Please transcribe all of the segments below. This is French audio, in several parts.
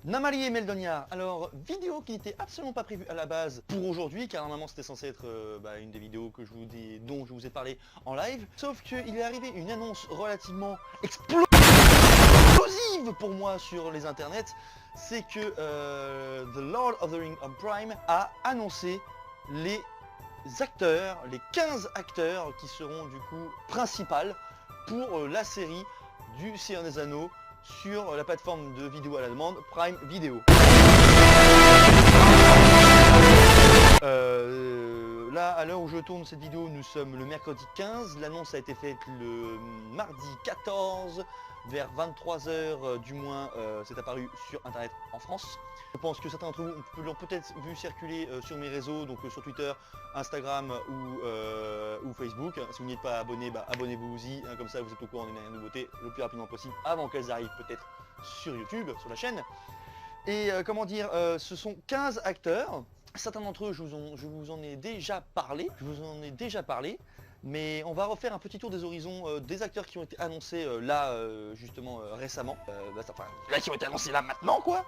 Namali et Meldonia, alors vidéo qui n'était absolument pas prévue à la base pour aujourd'hui car normalement c'était censé être une des vidéos que dont je vous ai parlé en live, sauf qu'il est arrivé une annonce relativement explosive pour moi sur les internets, c'est que The Lord of the Rings on Prime a annoncé les acteurs, les 15 acteurs qui seront du coup principales pour la série du Seigneur des Anneaux sur la plateforme de vidéo à la demande Prime Video. Là, à l'heure où je tourne cette vidéo, nous sommes le mercredi 15. L'annonce a été faite le mardi 14, vers 23h du moins, c'est apparu sur internet en France. Je pense que certains d'entre vous l'ont peut-être vu circuler sur mes réseaux, donc sur Twitter, Instagram ou Facebook. Si vous n'êtes pas abonné, abonnez-vous-y, comme ça vous êtes au courant des dernières nouveautés le plus rapidement possible, avant qu'elles arrivent peut-être sur YouTube, sur la chaîne. Et ce sont 15 acteurs. Certains d'entre eux, je vous en ai déjà parlé, mais on va refaire un petit tour des horizons des acteurs qui ont été annoncés justement récemment, là qui ont été annoncés là maintenant quoi.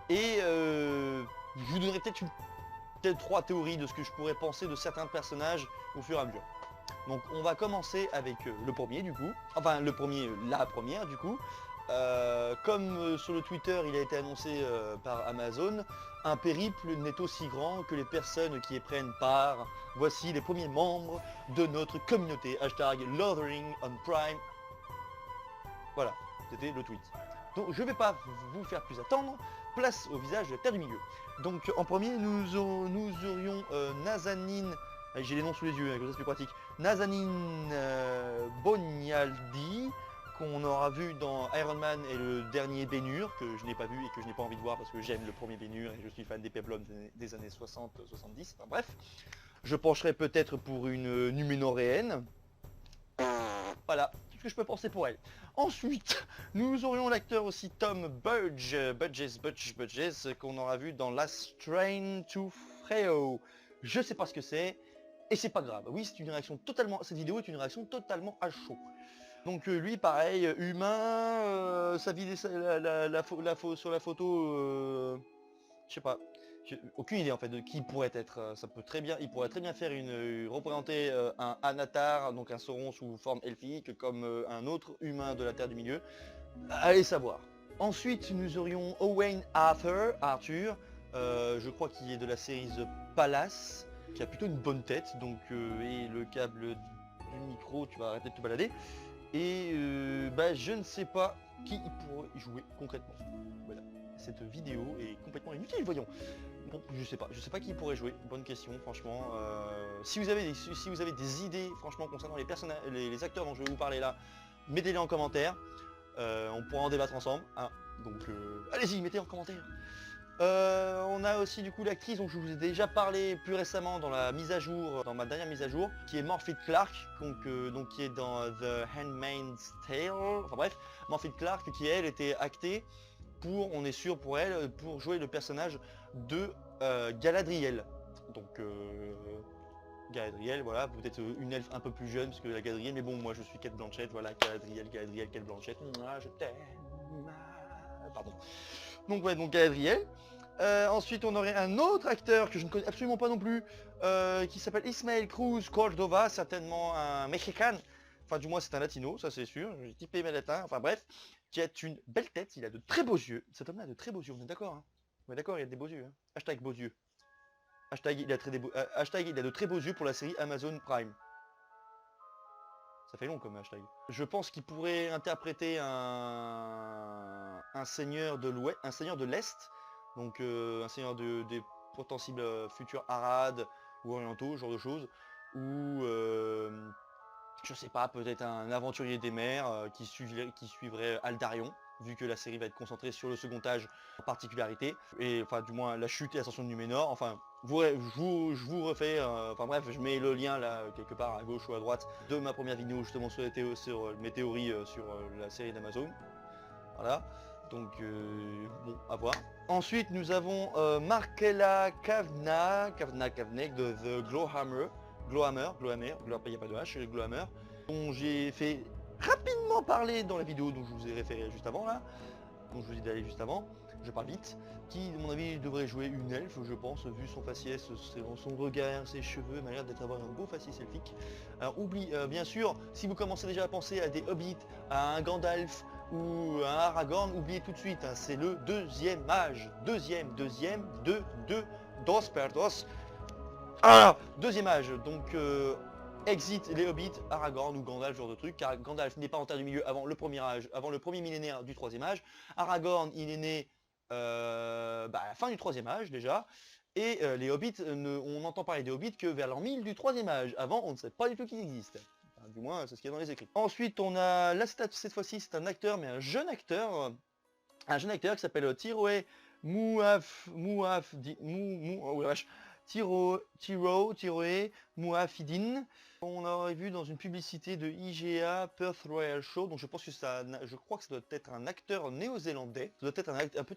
Et je vous donnerai peut-être 3 théories de ce que je pourrais penser de certains personnages au fur et à mesure. Donc on va commencer avec le premier du coup, la première du coup. Comme sur le Twitter il a été annoncé par Amazon, un périple n'est aussi grand que les personnes qui y prennent part. Voici les premiers membres de notre communauté. Hashtag Lord of the Rings on Prime. Voilà, c'était le tweet. Donc je ne vais pas vous faire plus attendre. Place au visage de la Terre du Milieu. Donc en premier nous aurions Nazanin. J'ai les noms sous les yeux, comme ça c'est plus pratique. Nazanin Bonialdi, qu'on aura vu dans Iron Man et le dernier Ben-Hur, que je n'ai pas vu et que je n'ai pas envie de voir parce que j'aime le premier Ben-Hur et je suis fan des peplums des années 60-70, enfin bref. Je pencherai peut-être pour une Numénoréenne. Voilà, tout ce que je peux penser pour elle. Ensuite, nous aurions l'acteur aussi Tom Burgess, qu'on aura vu dans Last Train to Freo. Je sais pas ce que c'est, et c'est pas grave. Oui, c'est une réaction totalement. Cette vidéo est une réaction totalement à chaud. Donc lui pareil, humain, sa vie sur la photo, je sais pas, aucune idée en fait de qui il pourrait être. Ça peut très bien, il pourrait très bien faire représenter un Anatar, donc un Sauron sous forme elfique, comme un autre humain de la Terre du Milieu. Allez savoir. Ensuite nous aurions Owain Arthur, je crois qu'il est de la série The Palace, qui a plutôt une bonne tête, donc et le câble du micro, tu vas arrêter de te balader. Et je ne sais pas qui il pourrait jouer concrètement. Voilà, cette vidéo est complètement inutile, voyons. Bon, je sais pas qui pourrait jouer, bonne question franchement. Si vous avez des idées franchement concernant les acteurs dont je vais vous parler là, mettez-les en commentaire, on pourra en débattre ensemble, hein. Donc allez-y, mettez en commentaire. On a aussi du coup l'actrice dont je vous ai déjà parlé plus récemment dans la mise à jour, dans ma dernière mise à jour, qui est Morfydd Clark, donc qui est dans The Handmaid's Tale, enfin bref, Morfydd Clark qui elle était actée pour, on est sûr pour elle, pour jouer le personnage de Galadriel. Donc Galadriel, voilà, peut-être une elfe un peu plus jeune parce que la Galadriel, mais bon moi je suis Cate Blanchett, voilà, Galadriel, Cate Blanchett, moi je t'aime, pardon. Donc ouais, donc Galadriel. Ensuite on aurait un autre acteur que je ne connais absolument pas non plus, qui s'appelle Ismael Cruz Cordova, certainement un mexicain, enfin du moins c'est un latino, ça c'est sûr, j'ai typé mes latins, enfin bref, qui a une belle tête, il a de très beaux yeux, cet homme-là a de très beaux yeux, on est d'accord hein. On est d'accord, il a des beaux yeux, hein. Hashtag beaux yeux. Hashtag il a de très beaux yeux pour la série Amazon Prime. Ça fait long comme hashtag. Je pense qu'il pourrait interpréter un seigneur de l'Ouest, un seigneur de l'Est, donc un seigneur des potentiels futurs Arad ou orientaux, ce genre de choses, ou je sais pas, peut-être un aventurier des mers qui suivrait Aldarion, vu que la série va être concentrée sur le second âge en particularité, et enfin du moins la chute et l'ascension de Numénor, enfin je vous refais, enfin bref, je mets le lien là quelque part à gauche ou à droite de ma première vidéo justement sur mes théories sur la série d'Amazon. Voilà, donc bon, à voir. Ensuite nous avons Markella Kavnek de The Glowhammer, il n'y a pas de H, Glowhammer, dont j'ai fait rapidement parler dans la vidéo dont je vous ai référé juste avant là, dont je vous ai dit d'aller juste avant. je parle vite, qui, à mon avis, devrait jouer une elfe, je pense, vu son faciès, son regard, ses cheveux, m'a l'air d'être avoir un beau faciès elfique. Alors, bien sûr, si vous commencez déjà à penser à des hobbits, à un Gandalf ou à un Aragorn, oubliez tout de suite, hein, c'est le deuxième âge. Deuxième, dos perdos. Ah, deuxième âge, donc exit les hobbits, Aragorn ou Gandalf, ce genre de truc, car Gandalf n'est pas en terre du milieu avant le premier âge, avant le premier millénaire du troisième âge. Aragorn, il est né à la fin du troisième âge déjà, et les hobbits, on n'entend parler des hobbits que vers l'an 1000 du troisième âge. Avant, on ne sait pas du tout qu'ils existent. Enfin, du moins, c'est ce qu'il y a dans les écrits. Ensuite, on a, là cette fois-ci, c'est un acteur, mais un jeune acteur qui s'appelle Tiroe oh la vache. Tiroe Muafidin. On l'aurait vu dans une publicité de IGA Perth Royal Show, donc je pense que je crois que ça doit être un acteur néo-zélandais. Ça doit être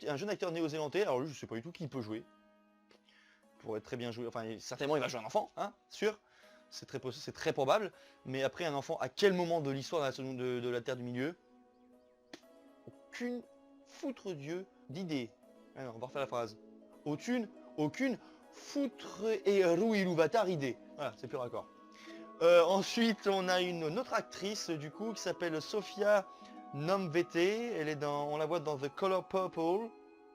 un jeune acteur néo-zélandais. Alors lui, je sais pas du tout qui il peut jouer. Il pourrait très bien jouer, enfin certainement il va jouer un enfant, hein, sûr. C'est très probable. Mais après un enfant, à quel moment de l'histoire de la Terre du Milieu? Aucune foutre Dieu d'idée. Alors, on va refaire la phrase. Aucune foutre et rouilouvatar idée. Voilà, c'est plus raccord. Ensuite, on a une autre actrice, du coup, qui s'appelle Sophia Nomvete. On la voit dans The Color Purple,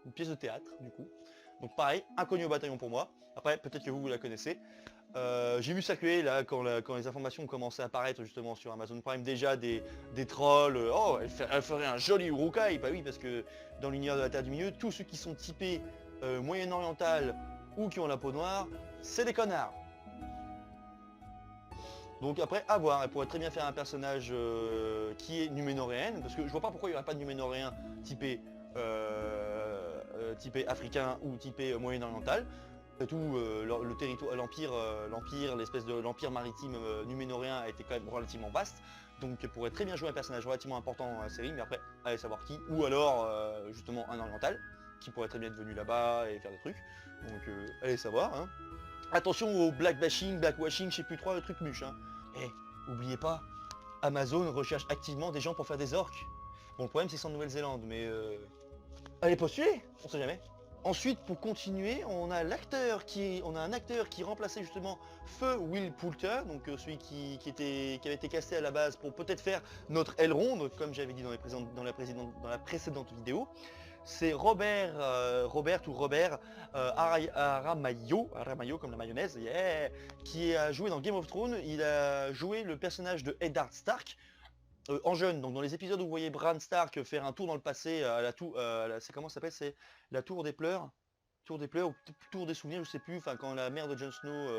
une pièce de théâtre, du coup. Donc pareil, inconnue au bataillon pour moi. Après, peut-être que vous la connaissez. J'ai vu circuler là quand les informations ont commencé à apparaître justement sur Amazon Prime déjà des trolls. Oh, elle ferait un joli Urukai. Bah oui, parce que dans l'univers de la Terre du Milieu, tous ceux qui sont typés moyen-oriental ou qui ont la peau noire, c'est des connards. Donc après, à voir, elle pourrait très bien faire un personnage qui est numénoréenne, parce que je vois pas pourquoi il n'y aurait pas de numénoréen typé africain ou typé moyen-oriental. Tout le territoire, l'empire maritime numénorien a été quand même relativement vaste, donc elle pourrait très bien jouer un personnage relativement important dans la série, mais après, allez savoir qui, ou alors justement un oriental, qui pourrait très bien être venu là-bas et faire des trucs, donc allez savoir. Hein. Attention au blackwashing, je sais plus trop, le truc muche. Hein. Oubliez pas, Amazon recherche activement des gens pour faire des orques. Bon, le problème c'est en Nouvelle-Zélande, mais allez postuler, on sait jamais. Ensuite, pour continuer, on a un acteur qui remplaçait justement Feu Will Poulter, donc celui qui avait été casté à la base pour peut-être faire notre Elrond, comme j'avais dit dans la précédente vidéo. C'est Robert Aramayo comme la mayonnaise, yeah, qui a joué dans Game of Thrones. Il a joué le personnage de Eddard Stark en jeune. Donc dans les épisodes où vous voyez Bran Stark faire un tour dans le passé à la tour, c'est comment ça s'appelle, c'est la tour des pleurs, ou tour des souvenirs, je sais plus. Enfin quand la mère de Jon Snow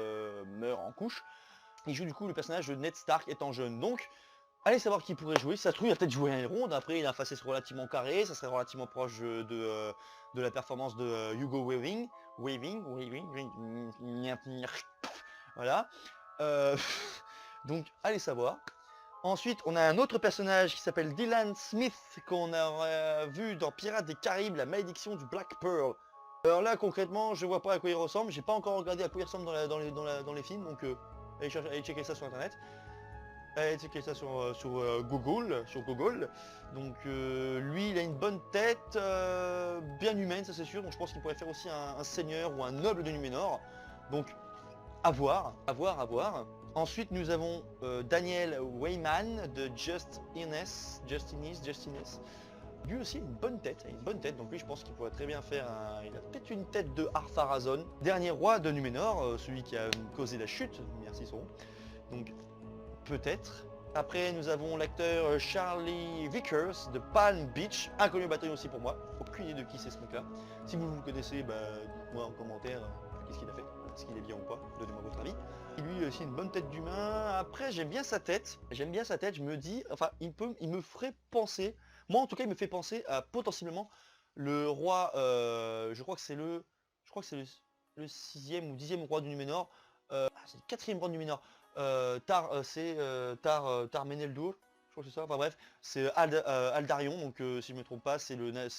meurt en couche, il joue du coup le personnage de Ned Stark étant jeune. Donc allez savoir qui pourrait jouer, ça se trouve il a peut-être joué un Elrond, après il a un faciès relativement carré, ça serait relativement proche de la performance de Hugo Weaving, voilà. Donc allez savoir. Ensuite on a un autre personnage qui s'appelle Dylan Smith, qu'on a vu dans Pirates des Caraïbes, la malédiction du Black Pearl. Alors là concrètement je vois pas à quoi il ressemble, j'ai pas encore regardé à quoi il ressemble dans les films, donc allez checker ça sur internet. Allez checker ça sur Google. Donc lui il a une bonne tête, bien humaine, ça c'est sûr, donc je pense qu'il pourrait faire aussi un seigneur ou un noble de Numénor. Donc à voir. Ensuite nous avons Daniel Weyman de Just Ines. Lui aussi a une bonne tête, donc lui je pense qu'il pourrait très bien faire il a peut-être une tête de Ar-Pharazôn, dernier roi de Numénor, celui qui a causé la chute, merci Sauron. Donc peut-être. Après nous avons l'acteur Charlie Vickers de Palm Beach, inconnu au bataillon aussi pour moi, aucune idée de qui c'est ce mec là. Si vous le connaissez, dites-moi en commentaire qu'est-ce qu'il a fait, est-ce qu'il est bien ou pas, donnez-moi votre avis. Et lui aussi une bonne tête d'humain. Après j'aime bien sa tête, je me dis, enfin il me ferait penser, moi en tout cas il me fait penser à potentiellement le roi, je crois que c'est le 6e ou 10e roi du Numénor, c'est le 4e roi du Numénor. Tar Meneldur, je crois que c'est ça, enfin bref, c'est Aldarion, donc si je ne me trompe pas, c'est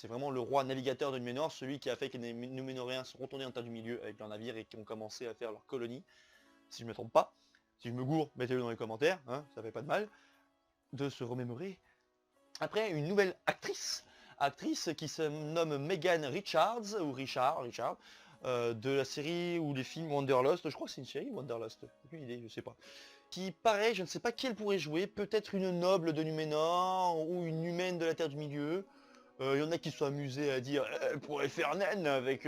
vraiment le roi navigateur de Numénor, celui qui a fait que les Numénoréens sont retournés en terre du milieu avec leur navire et qui ont commencé à faire leur colonie, si je ne me trompe pas. Si je me gourre, mettez-le dans les commentaires, hein, ça fait pas de mal de se remémorer. Après, une nouvelle actrice actrice qui se nomme Megan Richards, ou Richard, de la série ou les films Wanderlust, je crois que c'est une série Wanderlust, aucune idée, je sais pas. Qui paraît, je ne sais pas qui elle pourrait jouer, peut-être une noble de Numénor, ou une humaine de la Terre du Milieu. Il y en a qui sont amusés à dire elle pourrait faire naine avec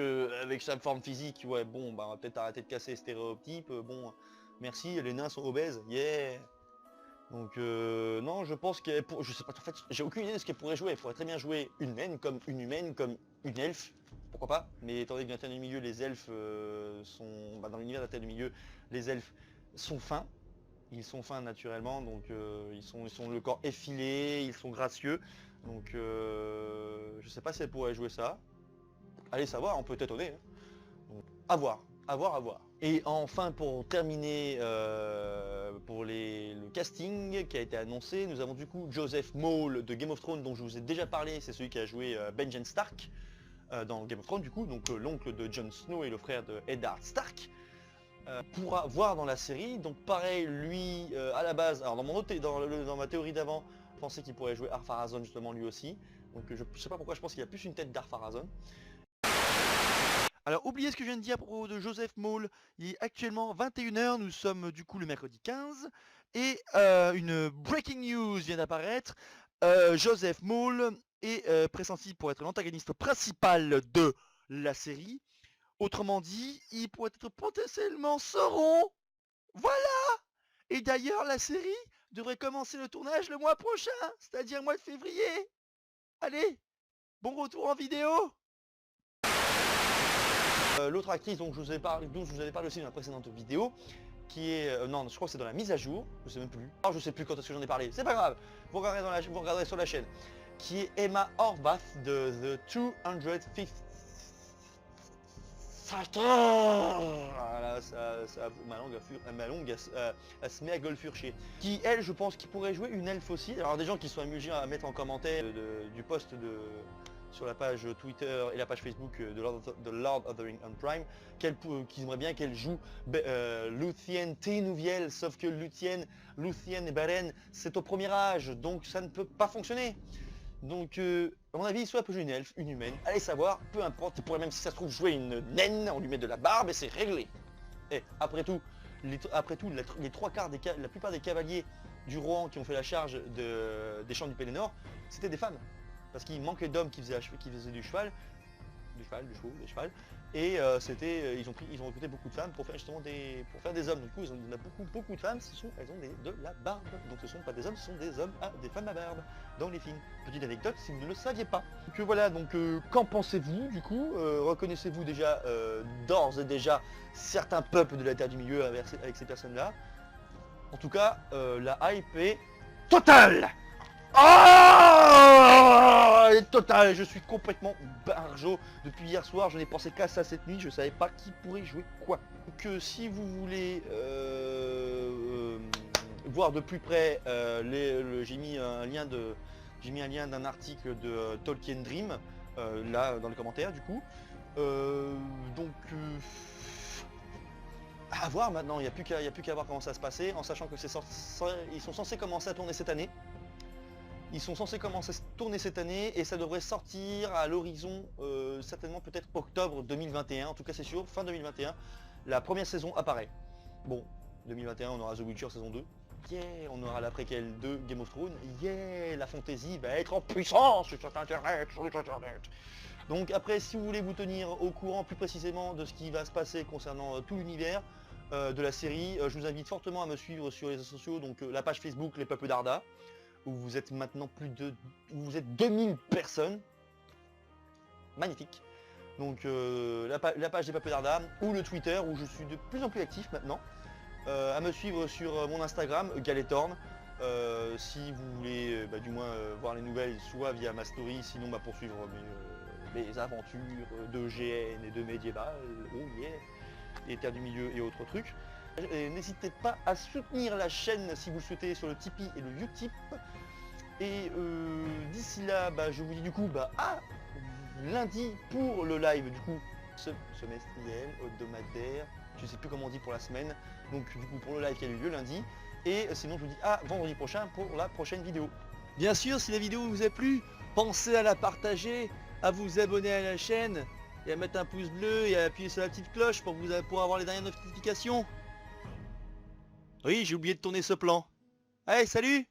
sa forme physique. Ouais, bon, bah on va peut-être arrêter de casser les stéréotypes. Bon, merci, les nains sont obèses, yeah. Donc non, je pense qu'elle pour... je sais pas, en fait, j'ai aucune idée de ce qu'elle pourrait jouer. Elle pourrait très bien jouer une naine, comme une humaine, comme une elfe. Pourquoi pas? Mais étant donné que dans la Terre du Milieu, les elfes sont... Bah, dans l'univers de la Terre du Milieu, les elfes sont fins. Ils sont fins naturellement, donc ils sont le corps effilé, ils sont gracieux. Donc je sais pas si elle pourrait jouer ça. Allez savoir, on peut étonner. Hein. Donc, à voir, à voir, à voir. Et enfin pour terminer pour le casting qui a été annoncé, nous avons du coup Joseph Maule de Game of Thrones dont je vous ai déjà parlé, c'est celui qui a joué Benjen Stark dans Game of Thrones du coup, donc l'oncle de Jon Snow et le frère de Eddard Stark. Pourra voir dans la série, donc pareil lui à la base, alors dans ma théorie d'avant, je pensais qu'il pourrait jouer Ar-Pharazôn justement lui aussi, donc je sais pas pourquoi je pense qu'il a plus une tête d'Ar-Pharazôn. Alors oubliez ce que je viens de dire à propos de Joseph Maule, il est actuellement 21 h, nous sommes du coup le mercredi 15, et une breaking news vient d'apparaître, Joseph Maule est pressenti pour être l'antagoniste principal de la série. Autrement dit, il pourrait être potentiellement Sauron. Voilà. Et d'ailleurs, la série devrait commencer le tournage le mois prochain, c'est-à-dire le mois de février. Allez, bon retour en vidéo. L'autre actrice dont je vous avais parlé aussi dans la précédente vidéo, qui est... non, je crois que c'est dans la mise à jour, je sais même plus. Alors je sais plus quand est-ce que j'en ai parlé, c'est pas grave, vous regarderez sur la chaîne. Qui est Emma Horvath de The 250... Voilà, ma langue à se met à golfurcher. Qui elle, je pense, qui pourrait jouer une elfe aussi. Alors des gens qui sont amusés à mettre en commentaire du post sur la page Twitter et la page Facebook de Lord of the Ring on Prime, qui aimerait bien qu'elle joue Luthien Ténouviel, sauf que Luthien et Beren, c'est au premier âge, donc ça ne peut pas fonctionner. Donc, à mon avis, soit elle peut jouer une elfe, une humaine, allez savoir, peu importe, il pourrait même si ça se trouve jouer une naine, on lui met de la barbe et c'est réglé. Et après tout, les trois quarts la plupart des cavaliers du Rohan qui ont fait la charge des champs du Pélénor, c'était des femmes. Parce qu'il manquait d'hommes qui faisaient du cheval, des chevals, et ils ont recruté beaucoup de femmes pour faire justement des hommes. Du coup, il y en a beaucoup de femmes, elles ont de la barbe. Donc ce ne sont pas des hommes, ce sont des femmes à barbe dans les films. Petite anecdote si vous ne le saviez pas. Donc voilà, qu'en pensez-vous du coup? Reconnaissez-vous déjà d'ores et déjà certains peuples de la Terre du Milieu avec ces personnes-là? En tout cas, la hype est totale. Total, je suis complètement barjo. Depuis hier soir, je n'ai pensé qu'à ça cette nuit, je savais pas qui pourrait jouer quoi. Donc si vous voulez voir de plus près, j'ai mis un lien d'un article de Tolkien Dream, là dans les commentaires du coup. À voir maintenant, il n'y a plus qu'à voir comment ça se passait, en sachant que ils sont censés commencer à tourner cette année. Ils sont censés commencer à tourner cette année et ça devrait sortir à l'horizon certainement peut-être octobre 2021, en tout cas c'est sûr, fin 2021, la première saison apparaît. Bon, 2021 on aura The Witcher saison 2, yeah, on aura la préquelle de Game of Thrones, yeah, la fantasy va être en puissance sur internet, Donc après, si vous voulez vous tenir au courant plus précisément de ce qui va se passer concernant tout l'univers de la série, je vous invite fortement à me suivre sur les réseaux sociaux, donc la page Facebook Les Peuples d'Arda, où vous êtes maintenant vous êtes 2000 personnes, magnifique. Donc la page des Peuples d'Arda, ou le Twitter, où je suis de plus en plus actif maintenant, à me suivre sur mon Instagram, Galetorn, si vous voulez du moins voir les nouvelles, soit via ma story, sinon poursuivre mes aventures de GN et de médiéval, oh yeah, et Terre du Milieu et autres trucs. N'hésitez pas à soutenir la chaîne si vous le souhaitez sur le Tipeee et le Utip. Et d'ici là, je vous dis du coup à lundi pour le live du coup semestriel, hebdomadaire, je sais plus comment on dit pour la semaine. Donc du coup pour le live qui a eu lieu lundi. Et sinon je vous dis à vendredi prochain pour la prochaine vidéo. Bien sûr, si la vidéo vous a plu, pensez à la partager, à vous abonner à la chaîne, et à mettre un pouce bleu et à appuyer sur la petite cloche pour avoir les dernières notifications. Oui, j'ai oublié de tourner ce plan. Allez, salut!